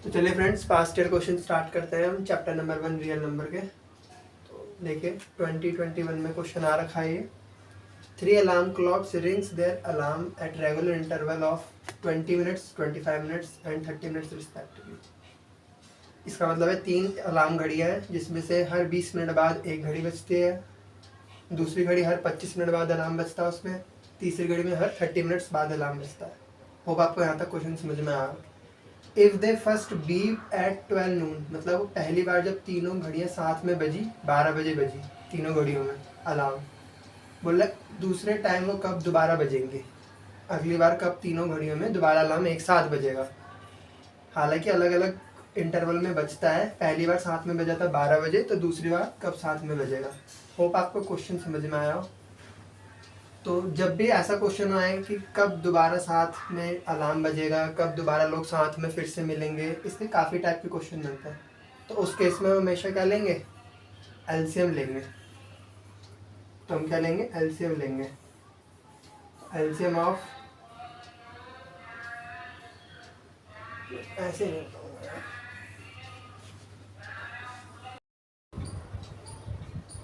तो चलिए friends, past year question start करते हैं हम चैप्टर नंबर 1 रियल नंबर के। तो देखिए 2021 में क्वेश्चन आ रखा है ये। 3 alarm clocks rings there alarm at regular interval of 20 minutes, 25 minutes and 30 minutes respectively. इसका मतलब है 3 अलार्म घड़ियाँ हैं जिसमें से हर 20 मिनट बाद एक घड़ी बजती है, दूसरी घड़ी हर 25 मिनट बाद अलार्म बजता है उसमें, तीसरी घड़ी में हर 30 मिनट्स बाद अलार्म बजता है। होप आपको यहाँ तक क्वेश्चन समझ में आया। If they first beep at 12 noon, मतलब पहली बार जब तीनों घड़ियाँ साथ में बजी, 12 बजे बजी तीनों घड़ियों में अलार्म, बोला दूसरे टाइम वो कब दोबारा बजेंगे, अगली बार कब तीनों घड़ियों में दोबारा अलार्म एक साथ बजेगा। हालांकि अलग अलग इंटरवल में बजता है, पहली बार साथ में बजा था 12 बजे, तो दूसरी बार कब साथ में बजेगा। होप आपको क्वेश्चन समझ में आया हो। तो जब भी ऐसा क्वेश्चन आए कि कब दोबारा साथ में अलार्म बजेगा, कब दोबारा लोग साथ में फिर से मिलेंगे, इसके काफ़ी टाइप के क्वेश्चन मिलते हैं। तो उस केस में हम हमेशा क्या लेंगे, एलसीएम लेंगे। तो हम क्या लेंगे, एलसीएम लेंगे। एलसीएम ऑफ, ऐसे नहीं होता।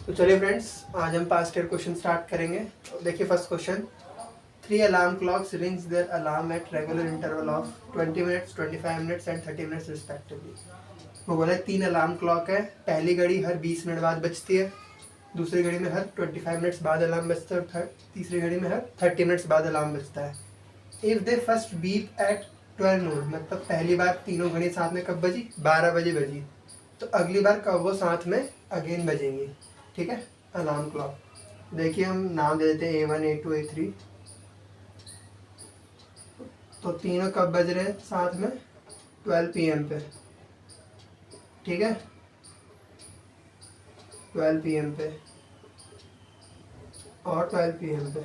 तो चलिए फ्रेंड्स, आज हम पास्ट ईयर क्वेश्चन स्टार्ट करेंगे। तो देखिए first question, 3 alarm clocks rings their alarm at regular interval of 20 minutes, 25 minutes and 30 minutes respectively। वो बोला 3 अलार्म क्लॉक है, पहली घड़ी हर 20 मिनट बाद बजती है, दूसरी घड़ी में हर 25 मिनट्स बाद अलार्म बजता है और तीसरी घड़ी में हर 30 मिनट्स बाद अलार्म बजता है। If they first beep at 12 noon, मतलब पहली बार तीनों घड़ी साथ में कब बजी, 12 बजे बजी, तो अगली बार कब वो साथ में अगेन बजेंगी। ठीक है, अलार्म क्लॉक देखिए हम नाम दे देते हैं A1, A2, A3। तो तीनों कब बज रहे हैं साथ में, 12 PM पे। ठीक है, 12 PM पे और 12 PM पे।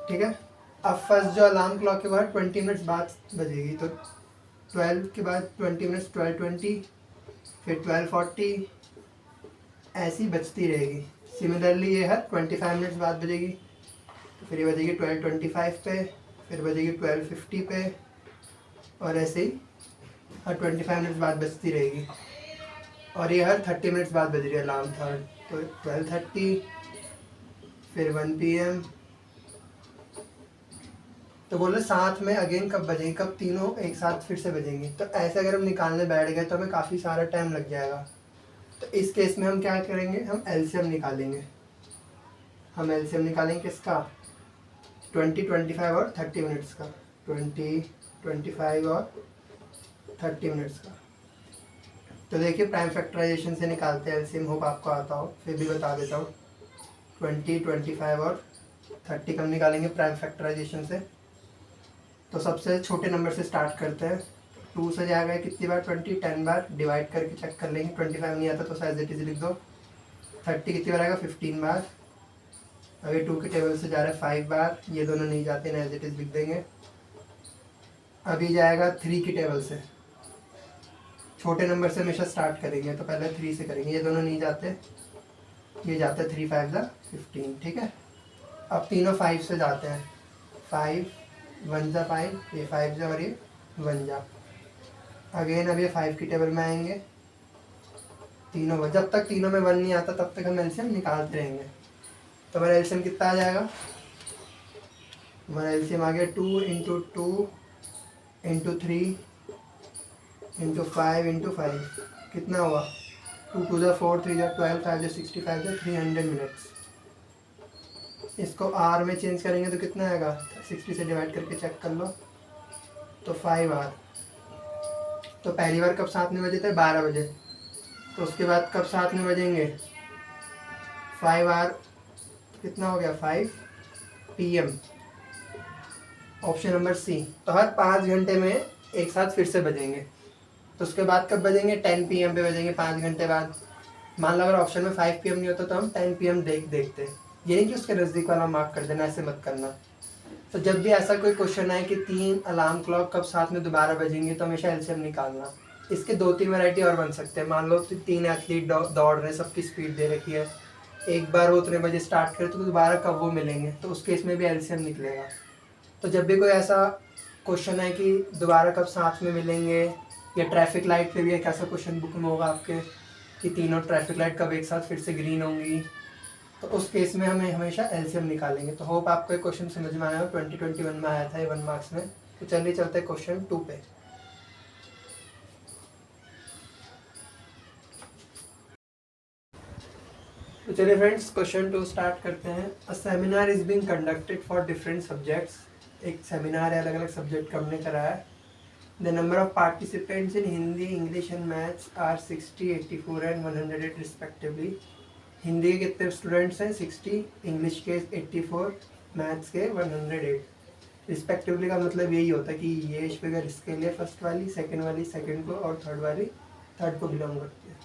ठीक है, अब फर्स्ट जो अलार्म क्लॉक के बाद 20 मिनट्स बाद बजेगी, तो 12 के बाद 20 मिनट्स 12:20, फिर 12:40, ऐसी बजती रहेगी। सिमिलरली ये हर 25 मिनट्स बाद बजेगी, तो फिर ये बजेगी 12:25 पे, फिर बजेगी 12:50 पे, और ऐसे ही हर 25 मिनट्स बाद बजती रहेगी। और ये हर 30 मिनट्स बाद बज रही है अलार्म थर्ड, तो 12:30, फिर 1 PM। तो बोले साथ में अगेन कब बजेंगे, कब तीनों एक साथ फिर से बजेंगे। तो ऐसे अगर हम निकालने बैठ गए तो हमें काफ़ी सारा टाइम लग जाएगा। तो इस केस में हम क्या करेंगे, हम एलसीएम निकालेंगे। हम एलसीएम निकालेंगे किसका, 20, 25 और 30 मिनट्स का। 20, 25 और 30 मिनट्स का। तो देखिए प्राइम फैक्टराइजेशन से निकालते हैं एलसीएम, होप आपको आता हो, फिर भी बता देता हूँ। 20, 25 और 30 कम निकालेंगे प्राइम फैक्टराइजेशन से। तो सबसे छोटे नंबर से स्टार्ट करते हैं। 2 से जाएगा कितनी बार, 20, 10 बार, डिवाइड करके चेक कर लेंगे। 25 नहीं आता तो एज इट इज लिख दो। 30 कितनी बार आएगा, 15 बार। अभी 2 के टेबल से जा रहा है 5 बार, ये दोनों नहीं जाते ना, एज इट इज लिख देंगे। अभी जाएगा 3 की टेबल से, छोटे नंबर से हमेशा स्टार्ट करेंगे, तो पहले 3 से करेंगे, ये दोनों नहीं जाते, ये जाता है 3 5 15। ठीक है, अब तीनों 5 से जाते हैं, 5 1 जा 5, ये 5 जा और ये 1 जा। अगेन अब ये 5 की टेबल में आएंगे, तीनों, जब तक तीनों में 1 नहीं आता तब तक हम एलसीएम निकालते रहेंगे। तो हमारा एलसीएम कितना आ जाएगा, हमारा एलसीएम आ गया 2 × 2 × 3 × 5 × 5, कितना हुआ, 2 2 4, 3 12, 5 65, 300 मिनट्स। इसको आर में चेंज करेंगे तो कितना आएगा, 60 से डिवाइड करके चेक कर लो, तो 5 आर। तो पहली बार कब साथ में बजे थे, 12 बजे, तो उसके बाद कब साथ में बजेंगे, 5 आर, कितना हो गया, 5 PM। Option number C. तो हर 5 घंटे में एक साथ फिर से बजेंगे। तो उसके बाद कब बजेंगे, 10 PM पे बजेंगे 5 घंटे बाद। मान लो अगर ऑप्शन में 5 PM नहीं होता तो हम 10 PM देखते। ये नहीं कि उसके नज़दीक वाला मार्क कर देना, ऐसे मत करना। तो जब भी ऐसा कोई क्वेश्चन आए कि 3 अलार्म क्लॉक कब साथ में दोबारा बजेंगे, तो हमेशा एलसीएम निकालना। इसके 2-3 वैरायटी और बन सकते हैं। मान लो 3 एथलीट दौड़ रहे हैं, सबकी स्पीड दे रखी है, एक बार वो उतने बजे स्टार्ट करे तो दोबारा कब वो मिलेंगे, तो उस केस में भी एलसीएम निकलेगा। तो जब भी कोई ऐसा क्वेश्चन है कि दोबारा कब साथ में मिलेंगे, या ट्रैफिक लाइट पे भी एक ऐसा क्वेश्चन बुक में होगा आपके कि तीनों ट्रैफिक लाइट कब एक साथ फिर से ग्रीन होंगी, तो उस केस में हमें हमेशा एलसीएम निकालेंगे। तो होप आपको एक क्वेश्चन समझ में आया हो, 2021 में आया था ये 1 मार्क्स में। तो चलिए चलते हैं क्वेश्चन 2 पे। तो चलिए फ्रेंड्स क्वेश्चन 2 स्टार्ट करते हैं। A seminar is being conducted for different subjects. एक सेमिनार है, अलग अलग सब्जेक्ट का हमने कराया है। The number of participants in Hindi, English and maths are 60, 84 and 108 respectively. Hindi के कितने स्टूडेंट्स हैं? 60, इंग्लिश के 84, मैथ्स के 108। रिस्पेक्टिवली का मतलब यही होता है कि ये फिगर इसके लिए फर्स्ट वाली, सेकंड वाली सेकंड को, और थर्ड वाली थर्ड को बिलोंग करती है।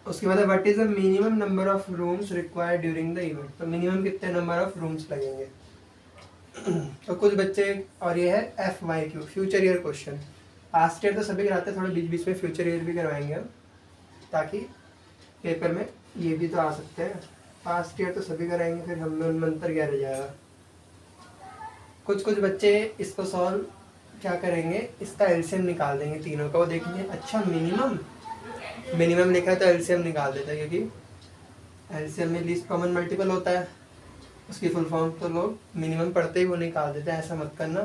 उसके बाद what is the minimum number of rooms required during the event. तो मिनिमम कितने नंबर ऑफ रूम्स लगेंगे। तो कुछ बच्चे, और ये है FYQ, future year question. Past year तो सभी कराते हैं, थोड़ा बीच बीच में फ्यूचर ईयर भी करवाएंगे हम, ताकि पेपर में ये भी तो आ सकते हैं। पास्ट ईयर तो सभी कराएंगे, फिर हम में उनमें अंतर क्या रह जाएगा। कुछ बच्चे इसको सॉल्व क्या करेंगे, इसका एलसीएम निकाल देंगे तीनों का। वो देखेंगे अच्छा मिनिमम लिखा है तो एलसीएम निकाल देता है, क्योंकि एलसीएम में लीस्ट कॉमन मल्टीपल होता है, उसकी फुल फॉर्म तो लोग मिनिमम पढ़ते ही वो निकाल देते हैं। ऐसा मत करना,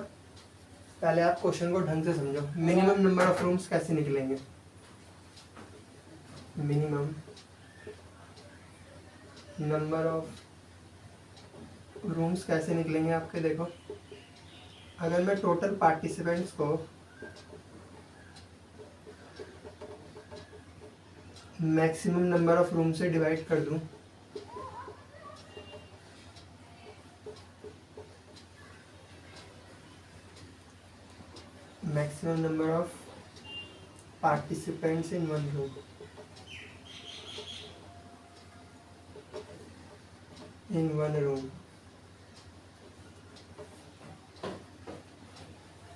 पहले आप क्वेश्चन को ढंग से समझो। मिनिमम नंबर ऑफ रूम्स कैसे निकलेंगे, मिनिमम नंबर ऑफ रूम्स कैसे निकलेंगे आपके। देखो, अगर मैं टोटल पार्टिसिपेंट्स को मैक्सिमम नंबर ऑफ रूम से डिवाइड कर दूं, maximum number of participants in one room,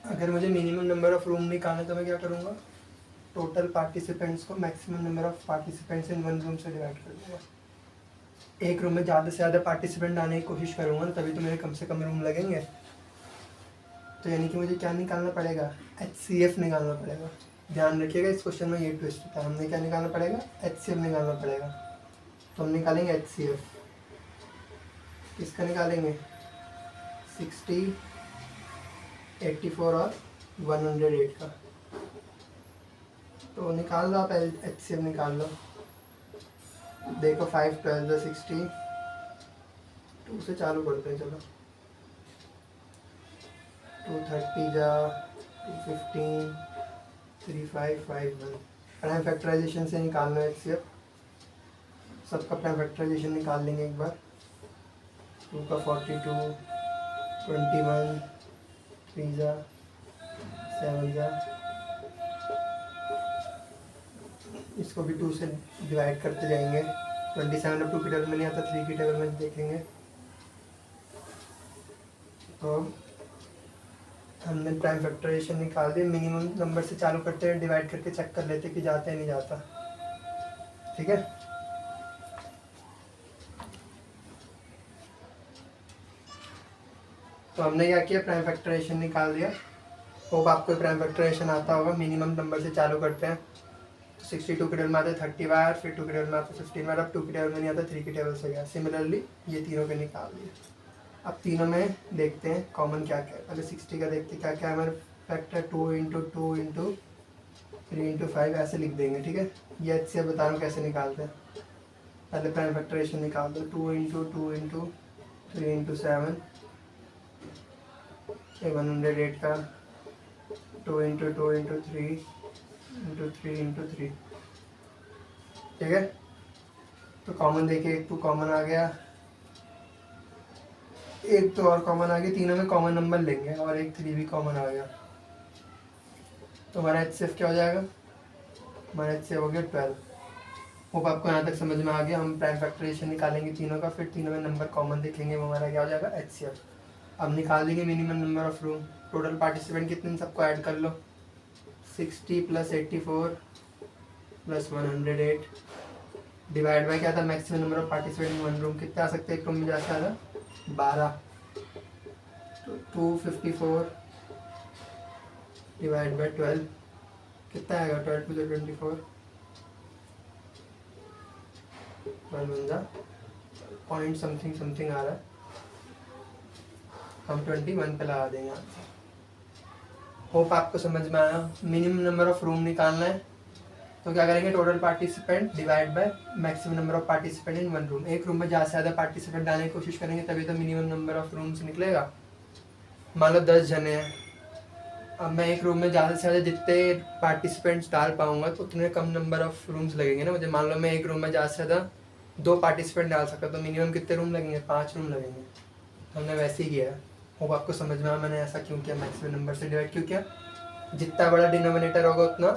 अगर मुझे मिनिमम नंबर ऑफ रूम निकालना है तो मैं क्या करूँगा, टोटल पार्टिसिपेंट्स को maximum number of participants in one room से डिवाइड कर दूँगा। एक रूम में ज़्यादा से ज़्यादा पार्टिसिपेंट आने की कोशिश करूँगा, तभी तो मेरे कम से कम रूम लगेंगे। तो यानी कि मुझे क्या निकालना पड़ेगा, HCF निकालना पड़ेगा। ध्यान रखिएगा, इस क्वेश्चन में ये ट्विस्ट था। हमने क्या निकालना पड़ेगा, HCF निकालना पड़ेगा। तो हम निकालेंगे HCF। किसका निकालेंगे, 60, 84 और 108 का। तो निकाल लो आप, HCF निकाल लो। देखो 5 12 60, 2 से चालू करते हैं। चलो 230 जा 215 3551। प्राइम फैक्टराइजेशन से निकालना है HCF। सबका प्राइम फैक्टराइजेशन निकाल लेंगे एक बार। 2 का 42, 21, 3 जा 7 जा, इसको भी 2 से डिवाइड करते जाएंगे। 27 अब 2 की टेबल में नहीं आता, 3 की टेबल में देखेंगे। तो हमने प्राइम फैक्टराइजेशन निकाल दिया। मिनिमम नंबर से चालू करते हैं, डिवाइड करके चेक कर लेते कि जाता है नहीं जाता। ठीक है, तो हमने क्या किया, प्राइम फैक्टराइजेशन निकाल दिया। होप आपको प्राइम फैक्टराइजेशन आता होगा। मिनिमम नंबर से चालू करते हैं, तो 62 की टेबल में आता है 30 बार, फिर 2 की टेबल में आता है 15 बार। अब 2 की टेबल में नहीं आता, 3 की टेबल से गया। सिमिलरली ये तीनों के निकाल दिए। अब तीनों में देखते हैं कॉमन क्या क्या है। पहले 60 का देखते क्या क्या है हमारे फैक्टर। 2 × 2 × 3 × 5 ऐसे लिख देंगे। ठीक है, ये अच्छे बता रहा हूँ कैसे निकालते हैं। पहले प्राइम फैक्टराइजेशन निकाल दो। 2 × 2 × 3 × 7 108 का। 2 × 2 × 3 × 3 × 3। ठीक है, तो कॉमन देखिए, एक 2 कॉमन आ गया, एक तो और कॉमन आ गया। तीनों में कॉमन नंबर लेंगे, और एक 3 भी कॉमन आ गया। तो हमारा HCF क्या हो जाएगा, हमारा HCF हो गया 12। होप आपको यहाँ तक समझ में आ गया। हम प्राइम फैक्टराइजेशन निकालेंगे तीनों का, फिर तीनों में नंबर कॉमन देखेंगे, वो हमारा क्या हो जाएगा, HCF। अब निकाल देंगे minimum number of room. Total participant कितने, सबको ऐड कर लो। 60 + 84 + 108 डिवाइड बाय क्या था, maximum number of participant in one room. कितना आ सकते हैं एक रूम में, जाता था 12। तो 254 डिवाइड बाई 12 कितना आएगा, 12 टू 24, 12 बन जा पॉइंट समथिंग समथिंग आ रहा है, हम 21 पे लगा देंगे आंसर। होप आपको समझ में आया। मिनिमम नंबर ऑफ रूम निकालना है तो क्या करेंगे, total participant divide by maximum number of participant in one room. एक रूम में ज़्यादा से ज़्यादा पार्टिसिपेंट डालने की कोशिश करेंगे तभी तो मिनिमम नंबर ऑफ रूम्स निकलेगा। मान लो 10 जने हैं, अब मैं एक रूम में ज़्यादा से ज़्यादा जितने पार्टिसिपेंट्स डाल पाऊंगा तो उतने कम नंबर ऑफ रूम्स लगेंगे ना मुझे। मान लो मैं एक रूम में ज़्यादा से ज़्यादा 2 पार्टिसिपेंट डाल सकता तो मिनिमम कितने रूम लगेंगे, 5 रूम लगेंगे। तो हमने वैसे ही किया है। होप आपको समझ में आया मैंने ऐसा क्यों किया, मैक्सिमम नंबर से डिवाइड क्यों किया। जितना बड़ा डिनोमिनेटर होगा उतना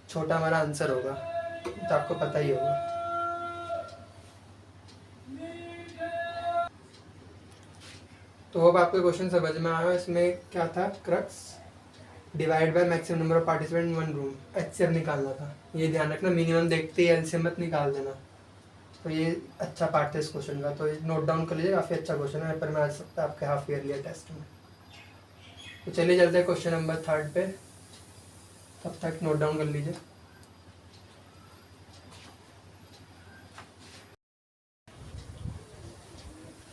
छोटा हमारा आंसर होगा, तो आपको पता ही होगा। तो अब आपको क्वेश्चन समझ में आया। इसमें क्या था crux, divide by maximum number of participant in one room, HCF निकालना था। ये ध्यान रखना, मिनिमम देखते ही एलसीएम मत निकाल देना। तो ये अच्छा पार्ट है इस क्वेश्चन का, तो नोट डाउन कर लीजिए, काफ़ी अच्छा क्वेश्चन है, पर मैं आ सकता है आपके हाफ ईयरली टेस्ट में। तो चलिए चलते हैं क्वेश्चन नंबर 3 पे, तब तक नोट डाउन कर लीजिए।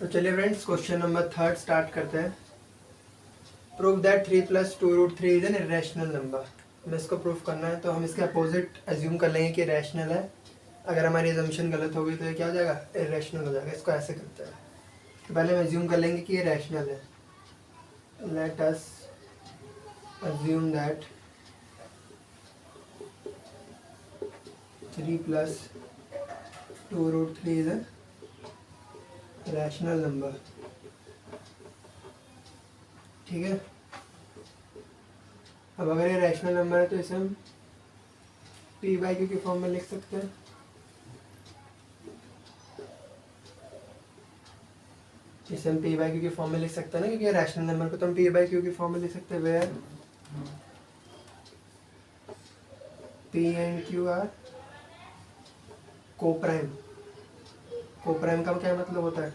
तो चलिए फ्रेंड्स क्वेश्चन नंबर 3 स्टार्ट करते हैं। Prove that 3 + 2√3 is an irrational number. हमें इसको प्रूव करना है तो हम इसके अपोजिट एज्यूम कर लेंगे कि रैशनल है। अगर हमारी एजम्पशन गलत होगी तो ये क्या हो जाएगा, इरेशनल हो जाएगा। इसको ऐसे करते हैं, तो पहले हम एज्यूम कर लेंगे कि ये रैशनल है। Let us assume that 3 + 2√3 is a rational number। ठीक है, अब अगर ये रैशनल नंबर है तो इसे हम p/q के फॉर्म में लिख सकते हैं। इसे हम p/q के फॉर्म में लिख सकते हैं ना, क्योंकि रैशनल नंबर को तो हम p/q के फॉर्म में लिख सकते हैं। Where p and q are coprime. Coprime का क्या मतलब होता है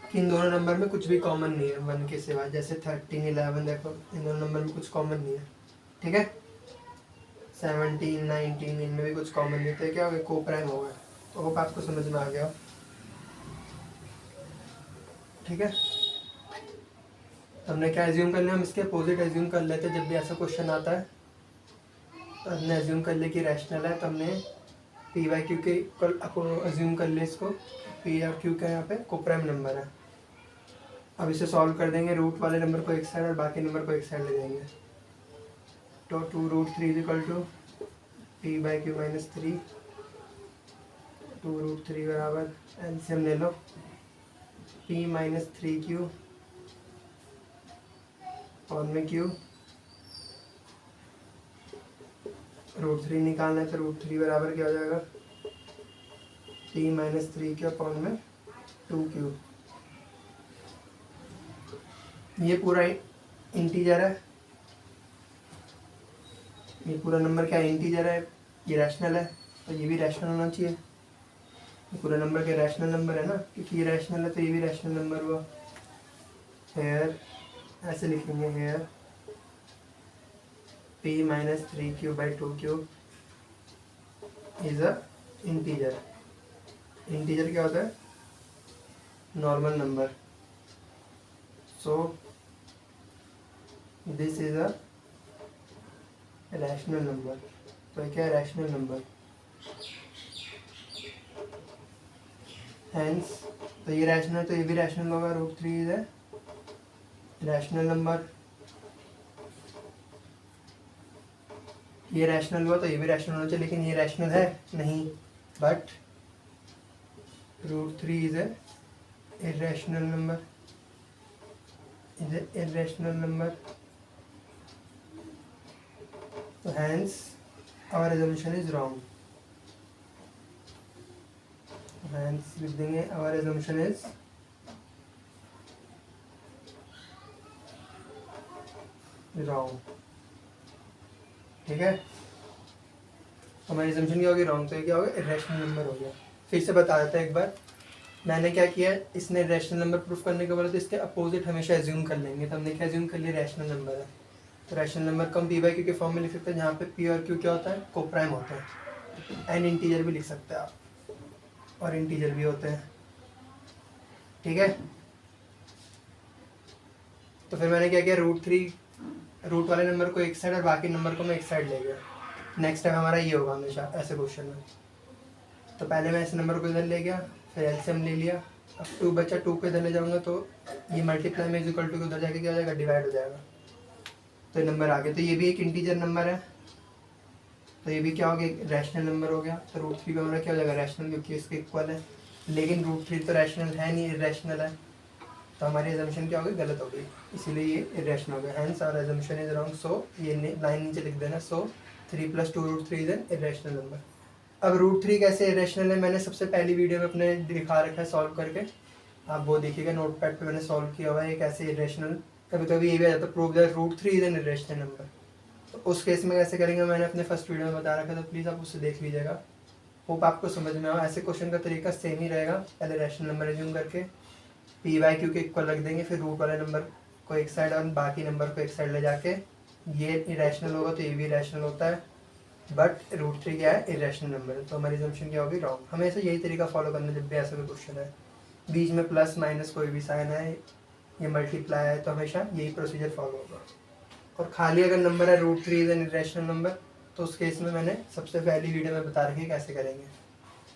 कि इन दोनों नंबर में कुछ भी कॉमन नहीं है 1 के सिवा। जैसे 13, 11 देखो, इन दोनों नंबर में कुछ कॉमन नहीं है। ठीक है, 17, 19 इनमें भी कुछ कॉमन नहीं है, क्या हो गया, कोप्राइम हो गया। तो होप आपको समझ में आ गया। ठीक है, हमने क्या एज्यूम कर लिया, हम इसके अपोजिट एज्यूम कर लेते जब भी ऐसा क्वेश्चन आता है। तो हमने एज्यूम कर लिया कि रैशनल है, तो हमने p/q के एज्यूम कर लिया इसको। p और q का यहाँ पे कोप्राइम नंबर है। अब इसे सॉल्व कर देंगे, रूट वाले नंबर को एक साइड और बाकी नंबर को एक साइड ले जाएंगे। तो 2√3 = p/q - 3, 2√3 बराबर एलसीएम ले लो, p - 3q और में q। √3 निकालना है तो √3 बराबर क्या हो जाएगा, p - 3q अपॉन में 2q। ये पूरा इंटीजर है, ये पूरा नंबर क्या इंटीजर है, ये रैशनल है, तो ये भी रैशनल होना चाहिए। ये पूरा नंबर क्या रैशनल नंबर है ना, क्योंकि ये रैशनल है तो ये भी रैशनल नंबर हुआ। हेयर ऐसे लिखेंगे, here p - 3q/2q is a integer. Integer क्या होता है, normal number. So this is a rational number. तो ये क्या है, रैशनल नंबर। हेंस तो ये रैशनल तो ये भी रैशनल होगा। √3 इज अ रैशनल नंबर। ये रैशनल हुआ तो ये भी रैशनल होना चाहिए, लेकिन ये रैशनल है नहीं। But √3 is a irrational number, is an irrational number. So hence our assumption is wrong. Hence लिख देंगे our assumption is wrong। ठीक है, हमारी assumption क्या होगी, wrong। तो ये क्या होगा, irrational number हो गया। फिर से बता देते हैं एक बार, मैंने क्या किया, इसने रैशनल नंबर प्रूफ करने के बोला तो इसके अपोजिट हमेशा एज्यूम कर लेंगे। तो हमने क्या एज्यूम कर लिया, रैशनल नंबर है। तो रैशनल नंबर को हम पी बाई क्यू के फॉर्म में लिख सकते हैं, जहाँ पे पी और क्यू क्या होता है, कोप्राइम होता है। एन इंटीजर भी लिख सकते हैं आप, और इंटीजर भी होते हैं, ठीक है। तो फिर मैंने क्या किया, रूट वाले नंबर को एक साइड और बाकी नंबर को मैं एक साइड ले गया। नेक्स्ट टाइम हमारा ये होगा हमेशा ऐसे क्वेश्चन में। तो पहले मैं इस नंबर को इधर ले गया, फिर एलसीएम ले लिया। अब 2 बचा, 2 को इधर ले जाऊंगा तो ये मल्टीप्लाई में इक्वल टू उधर जाके क्या हो जाएगा, डिवाइड हो जाएगा। तो ये नंबर आ गया। तो ये भी एक इंटीजर नंबर है, तो ये भी क्या हो गया, एक रैशनल नंबर हो गया। तो √3 का हमारा क्या हो जाएगा, रैशनल, क्योंकि इसके इक्वल है। लेकिन √3 तो रैशनल है नहीं, इरैशनल है। तो हमारी एजम्पशन क्या हो गई, गलत हो गई, इसीलिए ये इरैशनल हो गया। Hence our assumption is wrong. So ये लाइन नीचे लिख देना। So 3 + 2 √3 is an irrational number. अब √3 कैसे इरेशनल है, मैंने सबसे पहली वीडियो में अपने दिखा रखा है सॉल्व करके, आप वो देखिएगा, नोटपैड पे मैंने सॉल्व किया हुआ है ये कैसे इरेशनल। कभी कभी ये भी आ जाता है, prove that √3 is an irrational number. तो उस केस में कैसे करेंगे, मैंने अपने फर्स्ट वीडियो में बता रखा है, तो प्लीज़ आप उससे देख लीजिएगा। होप आपको समझ में आओ। ऐसे क्वेश्चन का तरीका सेम ही रहेगा। पहले रैशनल नंबर एज्यूम करके पी बाई क्यू के इक्वल रख देंगे, फिर रूट वाले नंबर को एक साइड और बाकी नंबर को एक साइड ले जाके, ये इरेशनल होगा तो ये भी इरेशनल होता है, बट √3 क्या है, इरेशनल नंबर है। तो हमारी assumption क्या होगी, रॉन्ग। हमेशा यही तरीका फॉलो करना जब भी ऐसा कोई क्वेश्चन है, बीच में प्लस माइनस कोई भी साइन है, ये मल्टीप्लाई है, तो हमेशा यही प्रोसीजर फॉलो होगा। और खाली अगर नंबर है √3 इज एन इरेशनल नंबर, तो उस केस में मैंने सबसे पहली वीडियो में बता रखी है कैसे करेंगे।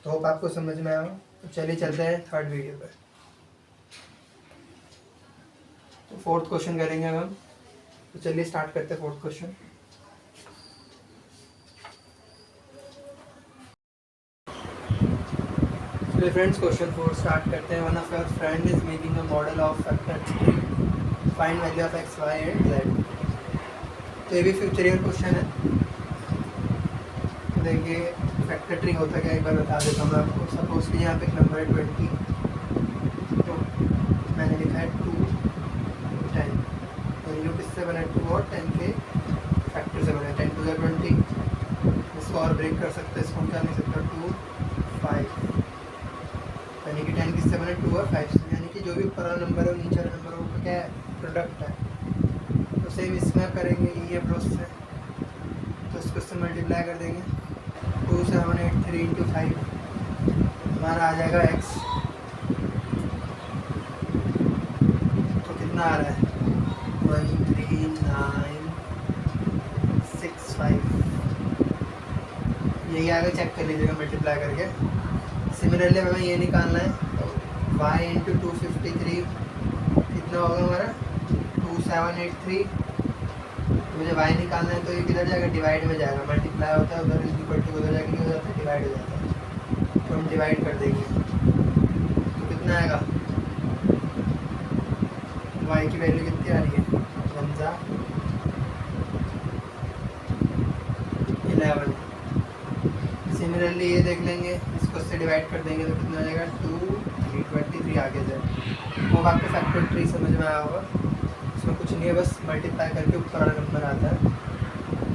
तो होप आपको समझ में आया। तो चलिए चलते हैं थर्ड वीडियो पर। तो फोर्थ क्वेश्चन करेंगे अब हम। तो चलिए स्टार्ट करते हैं फोर्थ क्वेश्चन। तो फ्रेंड्स क्वेश्चन 4 स्टार्ट करते हैं। One of your friend is making a model of factor tree, find value of x, y and z। तो ये भी फ्यूचरियल क्वेश्चन है। देखिए फैक्टर ट्री होता क्या, एक बार बता देता हूँ मैं आपको। सपोज कि यहाँ पे एक नंबर है 20, तो मैंने लिखा है 2 10, तो ये किससे बना है, 2 और 10 के फैक्टर से बना है। 10 × 20, इसको और ब्रेक कर सकते हैं, इसको क्या नहीं सकता, 2 5, यानी कि 10 किससे बने, 2 और 5 से। यानी कि जो भी ऊपर वाला नंबर है नीचे वाला नंबर है वो क्या है, प्रोडक्ट है। तो सेम इसमें करेंगे ये प्रोसेस है। तो इसको इससे मल्टीप्लाई कर देंगे, 2 7 8 3 × 5, हमारा आ जाएगा x। तो कितना आ रहा है, 1 3 9 6 5, यही आगे चेक कर लीजिएगा मल्टीप्लाई करके। सिमिलरली हमें ये निकालना है, तो y × 253 कितना होगा हमारा, 2783। मुझे y निकालना है, तो ये किधर जाएगा, डिवाइड में जाएगा। मल्टीप्लाई होता है उधर, इक्वल टू उधर जाके क्या हो जाता है, डिवाइड हो जाता है। तो हम डिवाइड कर देंगे, तो कितना आएगा, y की वैल्यू कितनी आ रही है, 11। सिमिलरली ये देख लेंगे, इसको इससे डिवाइड कर देंगे तो कितना आ जाएगा, 2 3 23 आगे जाए। वो आपको फैक्टर ट्री समझ में आया होगा। इसमें कुछ नहीं है, बस मल्टीप्लाई करके ऊपर वाला नंबर आता है।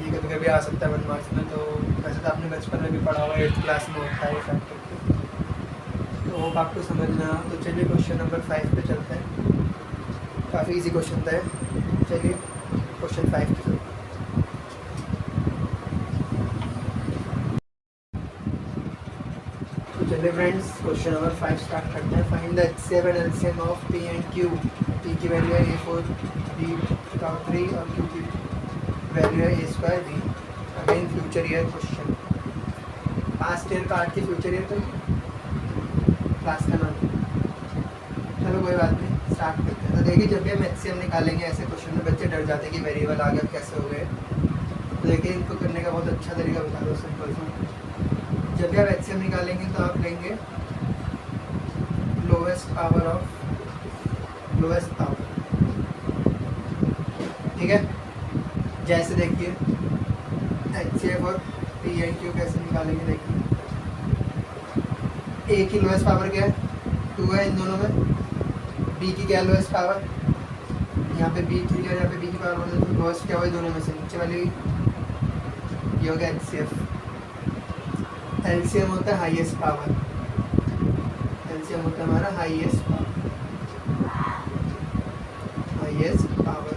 ये कभी कभी आ सकता है 1 मार्क्स में, तो वैसे तो आपने बचपन में भी पढ़ा हुआ, 8th क्लास में होता है फैक्टर ट्री। तो वो आपको समझ में आया। तो चलिए क्वेश्चन नंबर 5 पे चलते हैं। काफ़ी ईजी क्वेश्चन था। चलिए क्वेश्चन 5 पे चलते हैं। चलिए फ्रेंड्स क्वेश्चन नंबर 5 स्टार्ट करते हैं। Find the HCF and LCM of P and Q। P की वैल्यू है A4, B 3 और Q की वैल्यू है A² B। Again future year question, past year काट के फ्यूचर ईयर तो क्लास का नाम। चलो कोई बात नहीं, स्टार्ट करते हैं। तो देखिए जब भी हम HCM निकालेंगे ऐसे क्वेश्चन में बच्चे डर जाते हैं कि वेरिएबल आ गया कैसे हो गए। तो देखिए इनको करने का बहुत अच्छा तरीका बता दो, सिंपल सा। जब भी आप HCM निकालेंगे तो आप लेंगे lowest power of lowest power, ठीक है। जैसे देखिए HCF और P एंड Q कैसे निकालेंगे, देखिए A की लोवेस्ट पावर क्या है, 2 है इन दोनों में। B की क्या है लोवेस्ट पावर, यहाँ पे B 3 है, यहाँ पे B की पावर 1 है, तो लोवेस्ट क्या हुआ दोनों में से, नीचे वाली ये हो गया HCF। LCM होता है हाईएस्ट पावर, एलसीएम होता है हमारा हाईएस्ट पावर।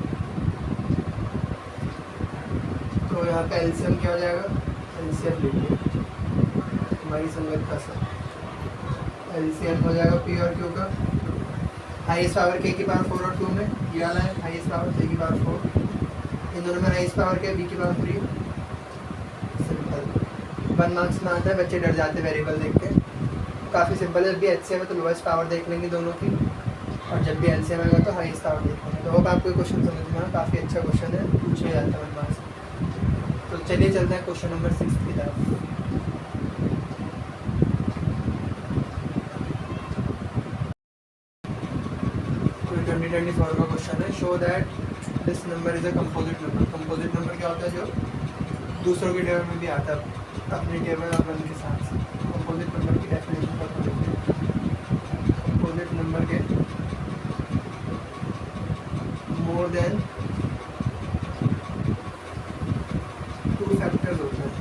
तो यहाँ पे एलसीएम क्या हो जाएगा, एलसीएम लिखिए हमारी संगत का सर, एलसीएम हो जाएगा पी और क्यू का। हाईएस्ट पावर के की पावर 4 और 2 में ये वाला है हाईएस्ट पावर के की पावर 4, इन दोनों में हाईएस्ट पावर क्या है बी की पावर 3। सिंपल 1 मार्क्स में आता है, बच्चे डर जाते वेरिएबल देख के। काफ़ी सिंपल है, जब भी एचसीएम है तो लोएस्ट पावर देख लेंगे दोनों की, और जब भी एलसीएम आएगा तो हाईएस्ट पावर देख लेंगे। तो होप आपको क्वेश्चन समझ में आया, काफ़ी अच्छा क्वेश्चन है, पूछा जाता है 1 मार्क्स। तो चलिए चलते हैं क्वेश्चन नंबर 6 की तरफ। तो 2024 का क्वेश्चन है, show that this number is a composite number. Composite number क्या होता है, जो दूसरों के टेबल में भी आता है अपने टेबल और वन के साथ। कंपोजिट नंबर की डेफिनेशन पर देखते हैं। कंपोजिट नंबर के मोर देन 2 फैक्टर्स होते हैं।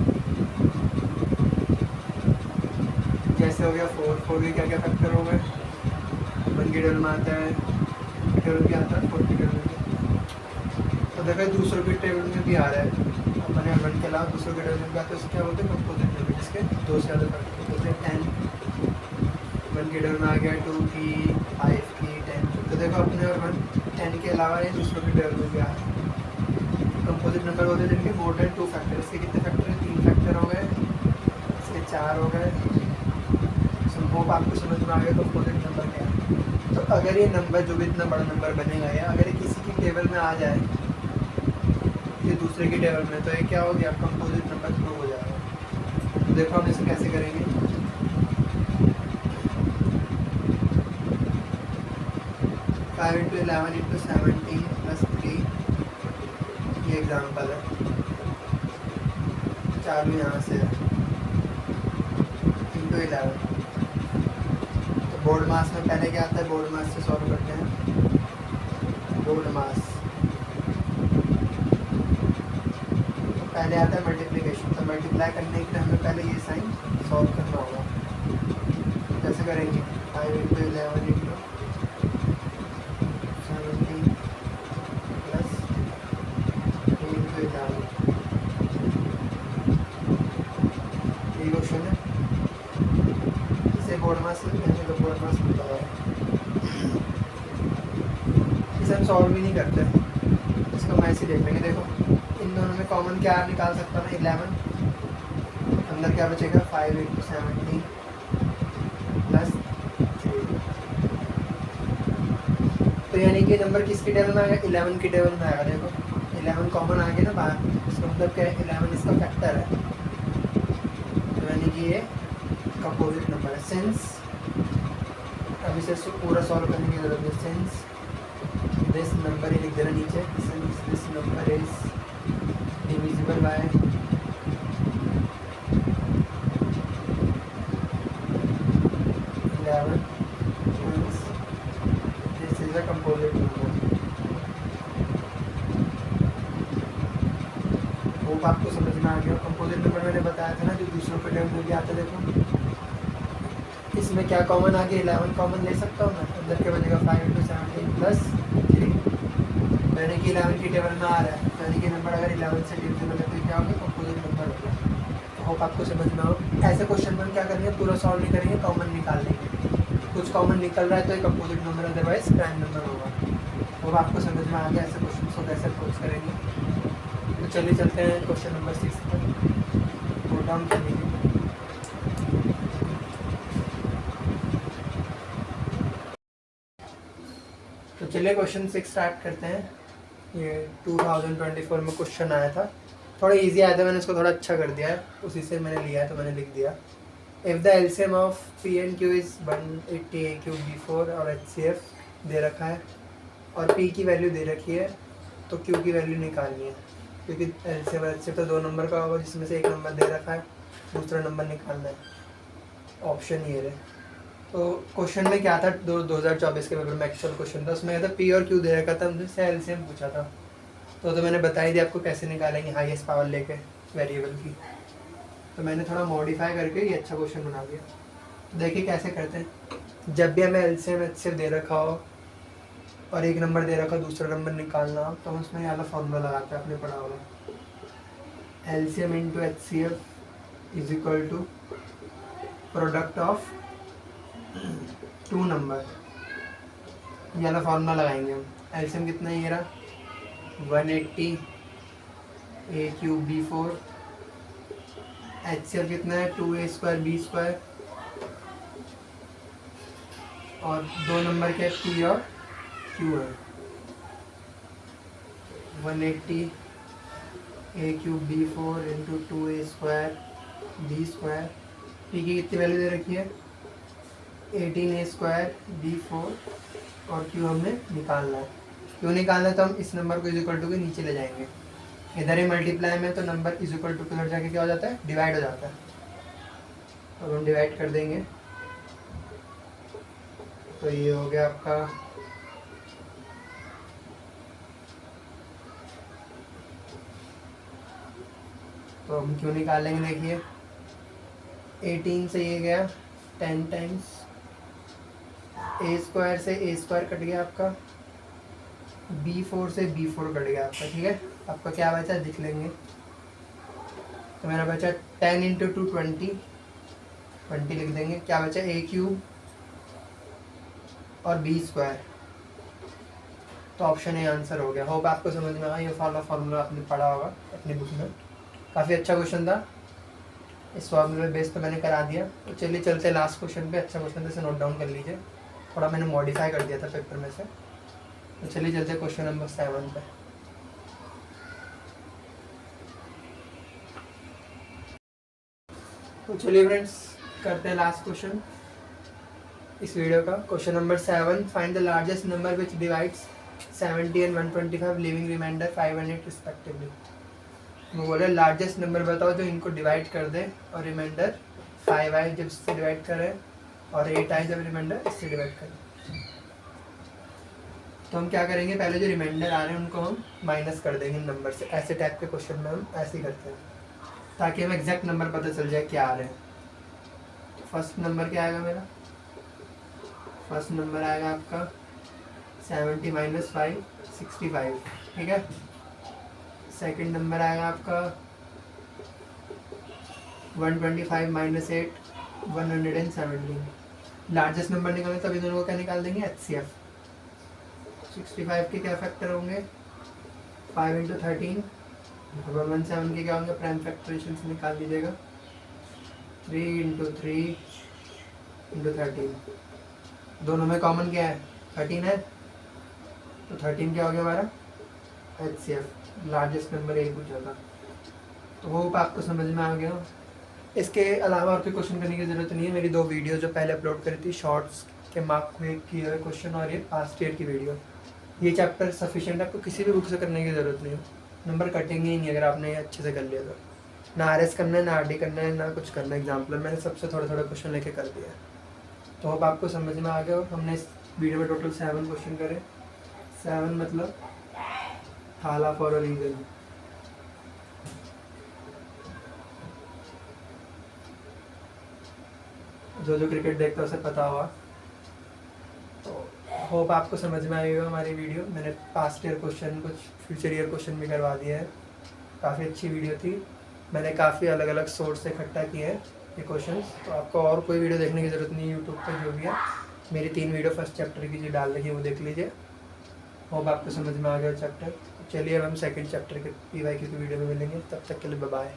जैसे हो गया 4 के क्या क्या फैक्टर हो गए, 1 के टेबल में आता है, टेबल भी आता है 4 के टेबल में। तो देखो दूसरों के टेबल में भी आ रहा है, अपने 1 के अलावा दूसरों के टेबल में भी आता है, उससे क्या बोलते हैं कंपोजिट नंबर, जिसके 2 से ज़्यादा फैक्टर होते हैं। 10 1 के टेबल में आ गया, 2 की 5 की 10 की। तो देखो अपने और 10 के अलावा ये दूसरों के टेबल में भी आ रहा है। कंपोजिट नंबर होते हैं जिनके मोर देन 2 फैक्टर। इसके कितने फैक्टर हैं, 3 फैक्टर हो गए, इसके 4 हो गए। होप आपको समझ में आ गया कंपोजिट नंबर क्या है। तो अगर ये नंबर जो भी इतना बड़ा नंबर बनेगा या अगर ये किसी की टेबल में आ जाए ये दूसरे की टेबल में, तो ये क्या हो गया, कंपोजिट नंबर प्रूव हो जाएगा। तो देखो हम इसे कैसे करेंगे। 5 × 11 × 17 + 3 ये एग्जाम्पल है, चालू यहाँ से है × 11। बोर्ड मास में पहले क्या आता है, बोर्ड मास से सॉल्व करते हैं। बोर्ड मास तो पहले आता है मल्टीप्लिकेशन, तो मल्टीप्लाई करने के लिए हमें पहले ये साइन सॉल्व करना होगा। कैसे करेंगे, 5 × 11 × 17 + 3 × 11 ये क्वेश्चन है। इसे बोर्ड मास तो बोर्ड मास मिलता है, इसे हम सॉल्व भी नहीं करते, इसको हम ऐसे देख लेंगे। देखो इन दोनों में कॉमन क्या निकाल सकता मैं, 11, अंदर क्या बचेगा 5 × 17 + 3। तो यानी कि नंबर किसकी टेबल में आएगा, 11 की टेबल में आएगा। देखो 11 कॉमन आ गया ना बाहर, इसका मतलब क्या है 11 इसका फैक्टर है, तो यानी कि ये कंपोजिट नंबर है। सिंस अब इसे पूरा सॉल्व करने की जरूरत है। सिंस दिस नंबर ही लिख देना नीचे, since this number is divisible by 11, this is a composite number. Hope आपको समझ में आ गया। कंपोजिट नंबर मैंने बताया था ना, जो दूसरों के टेबल में भी आता है। देखो इसमें क्या कॉमन आ गया, 11 कॉमन ले सकता हूँ मैं, अंदर क्या बचेगा 5 × 17 + 3, यानी कि 11 की टेबल में आ रहा है, यानी कि नंबर अगर 11 से डिविजिबल है तो क्या होगा, कंपोजिट नंबर होगा। तो होप आपको समझ में आओ। ऐसे क्वेश्चन में क्या करेंगे, पूरा सॉल्व नहीं करेंगे, कॉमन निकाल लेंगे। कुछ कॉमन निकल रहा है तो एक composite number, otherwise prime number होगा। होप आपको समझ में आ गया ऐसे क्वेश्चन को कैसे अप्रोच करेंगे। तो चलिए चलते हैं क्वेश्चन नंबर 6 पर, नोट डाउन कर लीजिए। तो चलिए क्वेश्चन 6 स्टार्ट करते हैं। ये 2024 में क्वेश्चन आया था, थोड़ा इजी आया था, मैंने इसको थोड़ा अच्छा कर दिया है, उसी से मैंने लिया है तो मैंने लिख दिया। If the LCM of P and Q is 180 AQ B4 और HCF दे रखा है और पी की वैल्यू दे रखी है, तो क्यू की वैल्यू निकालनी है, क्योंकि एलसीएम और HCF तो 2 नंबर का होगा, जिसमें से एक नंबर दे रखा है, दूसरा नंबर निकालना है। ऑप्शन ये है। तो क्वेश्चन में क्या था, 2024 के पेपर में एक्चुअल क्वेश्चन था, उसमें क्या था पी और क्यू दे रखा था, मुझसे एलसीएम पूछा था। तो मैंने बताई दी आपको कैसे निकालेंगे हाईएस्ट पावर लेके वेरिएबल की। तो मैंने थोड़ा मॉडिफाई करके ये अच्छा क्वेश्चन बना दिया। तो देखिए कैसे करते हैं। जब भी हमें एलसीएम एचसीएफ दे रखा हो और एक नंबर दे रखा हो, दूसरा नंबर निकालना हो, तो हम उसमें ये वाला फॉर्मूला लगाते हैं, आपने पढ़ा होगा। LCM into HCF is equal to product of two number, ये वाला फॉर्मूला लगाएंगे हम। एलसीएम कितना है, ये रहा 180 ए क्यूब बी 4, एचसीएफ कितना है 2a स्क्वायर बी स्क्वायर, और दो नंबर के पी और क्यू है। 180 a cube b 4 into 2a square b square, p की कितनी वैल्यू दे रखी है 18a स्क्वायर बी 4, और क्यू हमने निकालना है। क्यू निकालना है तो हम इस नंबर को इज इक्वल टू के नीचे ले जाएंगे, इधर ही मल्टीप्लाई में तो नंबर इज इक्वल टू के उधर जाके क्या हो जाता है, डिवाइड हो जाता है। अब हम डिवाइड कर देंगे, तो ये हो गया आपका तो हम क्यों निकालेंगे, देखिए 18 से ये गया 10 टाइम्स, ए स्क्वायर से ए स्क्वायर कट गया आपका, B4 से B4 कट गया आपका, ठीक है। आपका क्या बचा लिख लेंगे, तो मेरा बचा 10 इंटू 2 20 लिख देंगे। क्या बचा ए क्यूब और बी स्क्वायर, तो ऑप्शन ए आंसर हो गया। होप आपको समझ में आया, ये फार्मूला आपने पढ़ा होगा अपनी बुक में, काफ़ी अच्छा क्वेश्चन था। इस फार्मूले बेस पे मैंने करा दिया। तो चलिए चलते लास्ट क्वेश्चन पे, अच्छा क्वेश्चन से नोट डाउन कर लीजिए, थोड़ा मैंने मॉडिफाई कर दिया था पेपर में से। तो चलिए चलते क्वेश्चन नंबर 7 पे। तो चलिए फ्रेंड्स करते हैं लास्ट क्वेश्चन इस वीडियो का। Question number 7, find the largest number which divides 70 and 125 leaving remainder 5 and 8 respectively. वो बोले लार्जेस्ट नंबर बताओ जो इनको डिवाइड कर दे और रिमाइंडर 5 आए जब इससे डिवाइड करें और 8 आए जब रिमाइंडर इससे डिवाइड करें। तो हम क्या करेंगे, पहले जो रिमाइंडर आ रहे हैं उनको हम माइनस कर देंगे नंबर से। ऐसे टाइप के क्वेश्चन में हम ऐसे ही करते हैं ताकि हमें एग्जैक्ट नंबर पता चल जाए क्या आ रहे हैं। तो फर्स्ट नंबर क्या आएगा मेरा, फर्स्ट नंबर आएगा आपका 70 - 5 65, ठीक है। सेकंड नंबर आएगा आपका 125 - 8 117। लार्जेस्ट नंबर निकालें तभी दोनों को क्या निकाल देंगे, HCF। 65 के क्या फैक्टर होंगे, 5 × 13, 117 के क्या होंगे, प्राइम फैक्टराइजेशन से निकाल लीजिएगा, 3 × 3 × 13। दोनों में कॉमन क्या है, 13 है, तो 13 क्या हो गया हमारा HCF, लार्जेस्ट नंबर एक पूछा था। तो होप आपको समझ में आ गया। इसके अलावा और कोई क्वेश्चन करने की ज़रूरत नहीं है। मेरी 2 वीडियो जो पहले अपलोड करी थी, शॉर्ट्स के मार्क हुए किए हुए क्वेश्चन और ये पास्ट ईयर की वीडियो, ये चैप्टर सफिशिएंट, आपको किसी भी बुक से करने की ज़रूरत नहीं है, नंबर कटेंगे ही नहीं अगर आपने ये अच्छे से कर लिया तो। ना RS करना है, ना RD करना है, ना कुछ करना है एग्जाम्पल, मैंने सबसे थोड़ा थोड़ा क्वेश्चन लेके कर दिया है। तो होप आपको समझ में आ गया। हमने इस वीडियो में टोटल 7 क्वेश्चन करे। 7 मतलब थाला फॉर अ रीजन। जो क्रिकेट देखता है उसे पता होगा। तो होप आपको समझ में आएगा हमारी वीडियो। मैंने पास्ट ईयर क्वेश्चन, कुछ फ्यूचर ईयर क्वेश्चन भी करवा दिए हैं। काफ़ी अच्छी वीडियो थी। मैंने काफ़ी अलग अलग सोर्स से इकट्ठा किए हैं ये क्वेश्चंस। तो आपको और कोई वीडियो देखने की ज़रूरत नहीं है, यूट्यूब पर जो भी है मेरी 3 वीडियो फर्स्ट चैप्टर की जो डाल रखी है वो देख लीजिए। होप आपको समझ में आ गया चैप्टर। चलिए अब हम सेकंड चैप्टर के PYQ की वीडियो में मिलेंगे, तब तक के लिए बाय बाय।